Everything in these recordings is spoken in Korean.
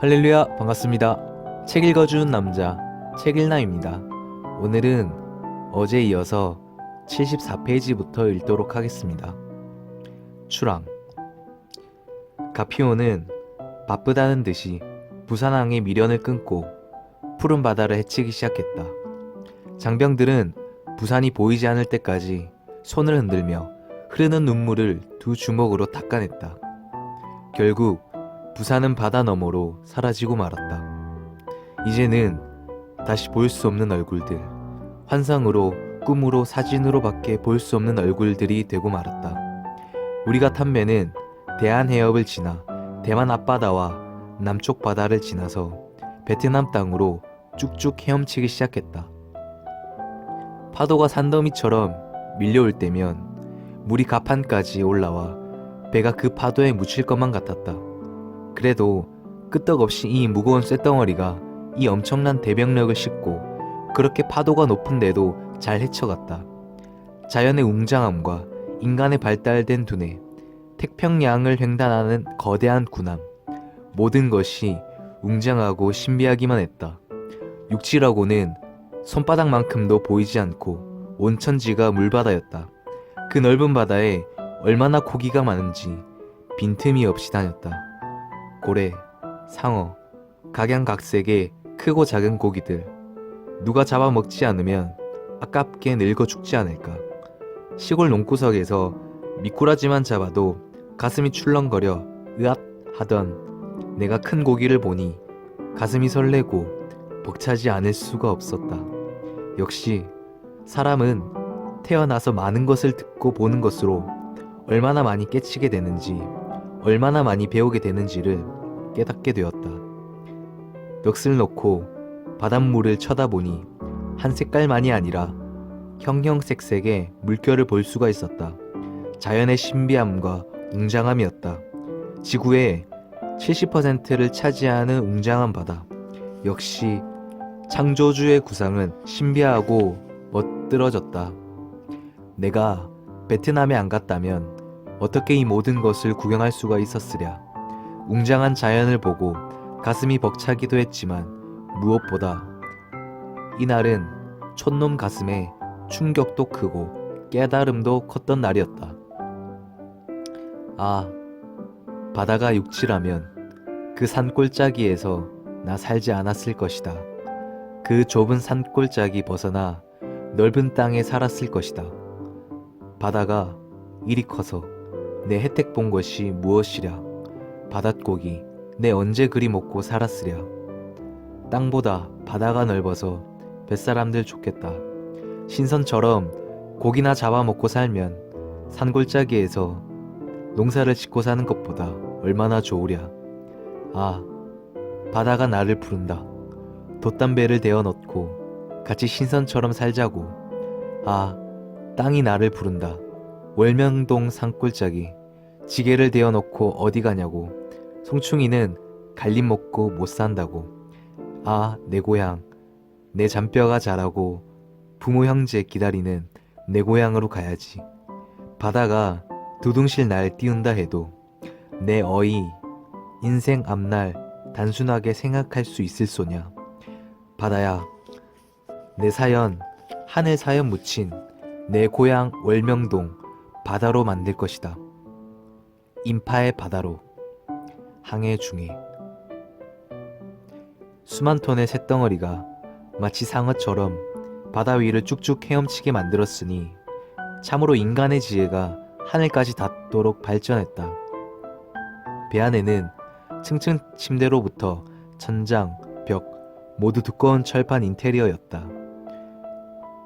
할렐루야, 반갑습니다. 책 읽어주는 남자, 책일남입니다. 오늘은 어제에 이어서 74페이지부터 읽도록 하겠습니다. 출항. 가피오는 바쁘다는 듯이 부산항의 미련을 끊고 푸른 바다를 헤치기 시작했다. 장병들은 부산이 보이지 않을 때까지 손을 흔들며 흐르는 눈물을 두 주먹으로 닦아냈다. 결국 부산은 바다 너머로 사라지고 말았다. 이제는 다시 볼 수 없는 얼굴들, 환상으로, 꿈으로, 사진으로밖에 볼 수 없는 얼굴들이 되고 말았다. 우리가 탄 배는 대한해협을 지나 대만 앞바다와 남쪽 바다를 지나서 베트남 땅으로 쭉쭉 헤엄치기 시작했다. 파도가 산더미처럼 밀려올 때면 물이 가판까지 올라와 배가 그 파도에 묻힐 것만 같았다. 그래도 끄떡없이 이 무거운 쇳덩어리가 이 엄청난 대병력을 싣고 그렇게 파도가 높은데도 잘 헤쳐갔다. 자연의 웅장함과 인간의 발달된 두뇌, 태평양을 횡단하는 거대한 군함, 모든 것이 웅장하고 신비하기만 했다. 육지라고는 손바닥만큼도 보이지 않고 온천지가 물바다였다. 그 넓은 바다에 얼마나 고기가 많은지 빈틈이 없이 다녔다. 고래, 상어, 각양각색의 크고 작은 고기들, 누가 잡아먹지 않으면 아깝게 늙어 죽지 않을까. 시골 농구석에서 미꾸라지만 잡아도 가슴이 출렁거려 으앗 하던 내가 큰 고기를 보니 가슴이 설레고 벅차지 않을 수가 없었다. 역시 사람은 태어나서 많은 것을 듣고 보는 것으로 얼마나 많이 깨치게 되는지, 얼마나 많이 배우게 되는지를 깨닫게 되었다. 넋을 놓고 바닷물을 쳐다보니 한 색깔만이 아니라 형형색색의 물결을 볼 수가 있었다. 자연의 신비함과 웅장함이었다. 지구의 70%를 차지하는 웅장한 바다. 역시 창조주의 구상은 신비하고 멋들어졌다. 내가 베트남에 안 갔다면 어떻게 이 모든 것을 구경할 수가 있었으랴. 웅장한 자연을 보고 가슴이 벅차기도 했지만 무엇보다 이날은 촌놈 가슴에 충격도 크고 깨달음도 컸던 날이었다. 아, 바다가 육지라면 그 산골짜기에서 나 살지 않았을 것이다. 그 좁은 산골짜기 벗어나 넓은 땅에 살았을 것이다. 바다가 이리 커서 내 혜택 본 것이 무엇이랴. 바닷고기 내 언제 그리 먹고 살았으랴. 땅보다 바다가 넓어서 뱃사람들 좋겠다. 신선처럼 고기나 잡아먹고 살면 산골짜기에서 농사를 짓고 사는 것보다 얼마나 좋으랴. 아, 바다가 나를 부른다. 돛담배를 데워 넣고 같이 신선처럼 살자고. 아, 땅이 나를 부른다. 월명동 산골짜기 지게를 데워 놓고 어디 가냐고. 송충이는 갈림 먹고 못 산다고. 아, 내 고향, 내 잔뼈가 자라고 부모 형제 기다리는 내 고향으로 가야지. 바다가 두둥실 날 띄운다 해도 내 어이 인생 앞날 단순하게 생각할 수 있을 소냐. 바다야, 내 사연 하늘 사연 묻힌 내 고향 월명동 바다로 만들 것이다. 인파의 바다로. 항해 중에 수만 톤의 쇳덩어리가 마치 상어처럼 바다 위를 쭉쭉 헤엄치게 만들었으니 참으로 인간의 지혜가 하늘까지 닿도록 발전했다. 배 안에는 층층 침대로부터 천장, 벽 모두 두꺼운 철판 인테리어였다.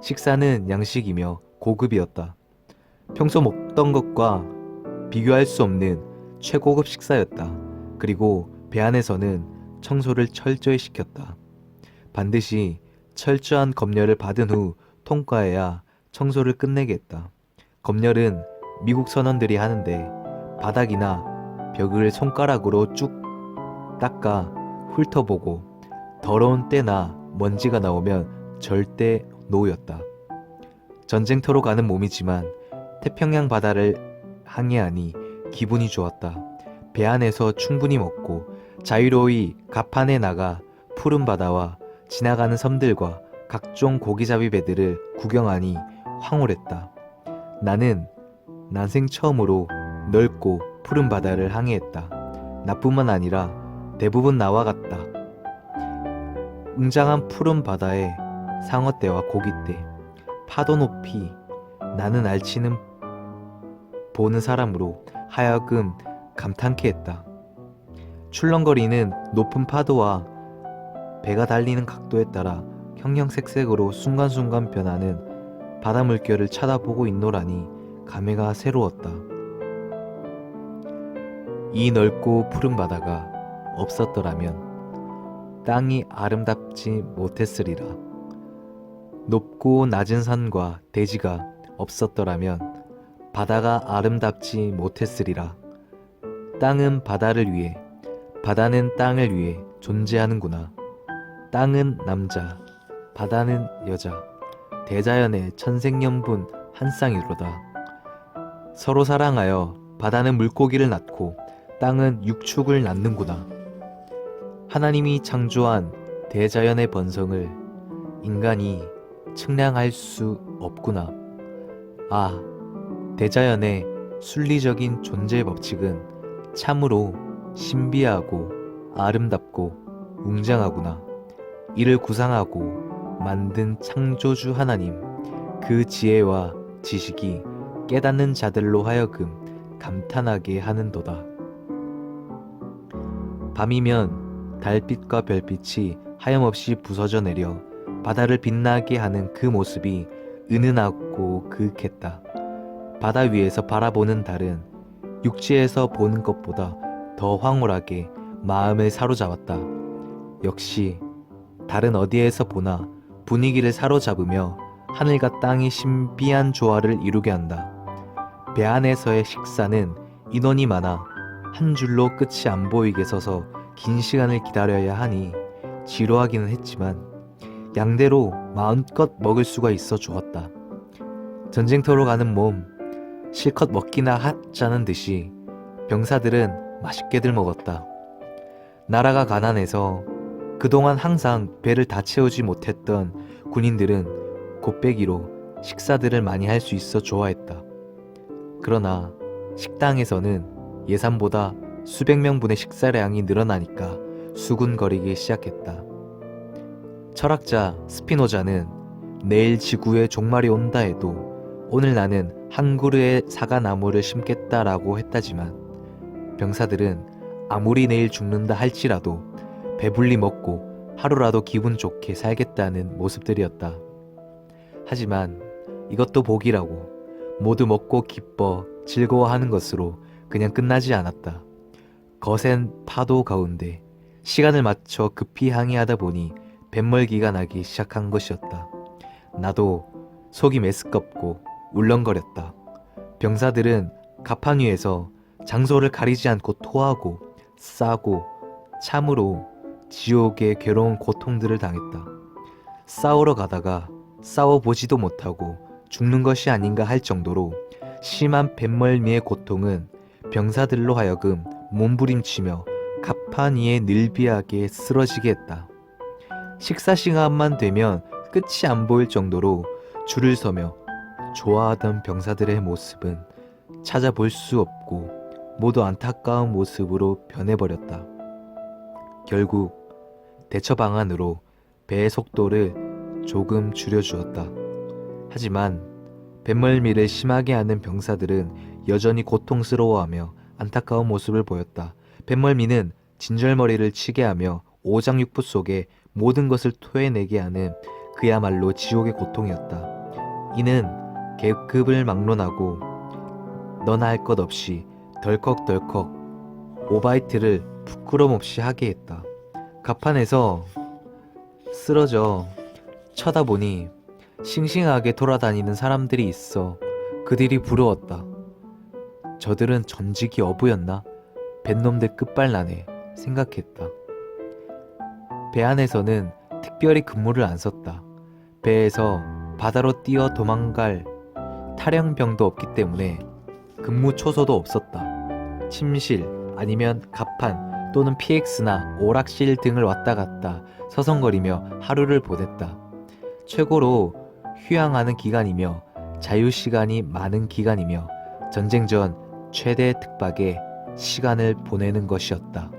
식사는 양식이며 고급이었다. 평소 먹던 것과 비교할 수 없는 최고급 식사였다. 그리고 배 안에서는 청소를 철저히 시켰다. 반드시 철저한 검열을 받은 후 통과해야 청소를 끝내겠다. 검열은 미국 선원들이 하는데 바닥이나 벽을 손가락으로 쭉 닦아 훑어보고 더러운 때나 먼지가 나오면 절대 노였다. 전쟁터로 가는 몸이지만 태평양 바다를 항해하니 기분이 좋았다. 배 안에서 충분히 먹고 자유로이 갑판에 나가 푸른 바다와 지나가는 섬들과 각종 고기잡이 배들을 구경하니 황홀했다. 나는 난생 처음으로 넓고 푸른 바다를 항해했다. 나뿐만 아니라 대부분 나와 같다. 웅장한 푸른 바다에 상어떼와 고기떼, 파도 높이 나는 알치는 보는 사람으로 하여금 감탄케 했다. 출렁거리는 높은 파도와 배가 달리는 각도에 따라 형형색색으로 순간순간 변하는 바다 물결을 쳐다보고 있노라니 감회가 새로웠다. 이 넓고 푸른 바다가 없었더라면 땅이 아름답지 못했으리라. 높고 낮은 산과 대지가 없었더라면 바다가 아름답지 못했으리라. 땅은 바다를 위해, 바다는 땅을 위해 존재하는구나. 땅은 남자, 바다는 여자, 대자연의 천생연분 한 쌍이로다. 서로 사랑하여 바다는 물고기를 낳고 땅은 육축을 낳는구나. 하나님이 창조한 대자연의 번성을 인간이 측량할 수 없구나. 아, 대자연의 순리적인 존재 법칙은 참으로 신비하고 아름답고 웅장하구나. 이를 구상하고 만든 창조주 하나님, 그 지혜와 지식이 깨닫는 자들로 하여금 감탄하게 하는도다. 밤이면 달빛과 별빛이 하염없이 부서져 내려 바다를 빛나게 하는 그 모습이 은은하고 그윽했다. 바다 위에서 바라보는 달은 육지에서 보는 것보다 더 황홀하게 마음을 사로잡았다. 역시 달은 어디에서 보나 분위기를 사로잡으며 하늘과 땅이 신비한 조화를 이루게 한다. 배 안에서의 식사는 인원이 많아 한 줄로 끝이 안 보이게 서서 긴 시간을 기다려야 하니 지루하기는 했지만 양대로 마음껏 먹을 수가 있어 좋았다. 전쟁터로 가는 몸 실컷 먹기나 하자는 듯이 병사들은 맛있게들 먹었다. 나라가 가난해서 그동안 항상 배를 다 채우지 못했던 군인들은 곱빼기로 식사들을 많이 할 수 있어 좋아했다. 그러나 식당에서는 예산보다 수백 명분의 식사량이 늘어나니까 수군거리기 시작했다. 철학자 스피노자는 내일 지구에 종말이 온다 해도 오늘 나는 한 그루의 사과나무를 심겠다라고 했다지만 병사들은 아무리 내일 죽는다 할지라도 배불리 먹고 하루라도 기분 좋게 살겠다는 모습들이었다. 하지만 이것도 복이라고 모두 먹고 기뻐 즐거워하는 것으로 그냥 끝나지 않았다. 거센 파도 가운데 시간을 맞춰 급히 항해하다 보니 뱃멀기가 나기 시작한 것이었다. 나도 속이 메스껍고 울렁거렸다. 병사들은 갑판 위에서 장소를 가리지 않고 토하고 싸고 참으로 지옥의 괴로운 고통들을 당했다. 싸우러 가다가 싸워보지도 못하고 죽는 것이 아닌가 할 정도로 심한 뱃멀미의 고통은 병사들로 하여금 몸부림치며 갑판 위에 늘비하게 쓰러지게 했다. 식사 시간만 되면 끝이 안 보일 정도로 줄을 서며 좋아하던 병사들의 모습은 찾아볼 수 없고 모두 안타까운 모습으로 변해버렸다. 결국 대처 방안으로 배의 속도를 조금 줄여주었다. 하지만 뱃멀미를 심하게 하는 병사들은 여전히 고통스러워하며 안타까운 모습을 보였다. 뱃멀미는 진절머리를 치게 하며 오장육부 속에 모든 것을 토해내게 하는 그야말로 지옥의 고통이었다. 이는 계급을 막론하고 너나 할 것 없이 덜컥덜컥 오바이트를 부끄럼 없이 하게 했다. 갑판에서 쓰러져 쳐다보니 싱싱하게 돌아다니는 사람들이 있어 그들이 부러웠다. 저들은 전직이 어부였나? 뱃놈들 끝발나네 생각했다. 배 안에서는 특별히 근무를 안 썼다. 배에서 바다로 뛰어 도망갈 탈영병도 없기 때문에 근무 초소도 없었다. 침실 아니면 갑판 또는 PX나 오락실 등을 왔다 갔다 서성거리며 하루를 보냈다. 최고로 휴양하는 기간이며 자유시간이 많은 기간이며 전쟁 전 최대 특박에 시간을 보내는 것이었다.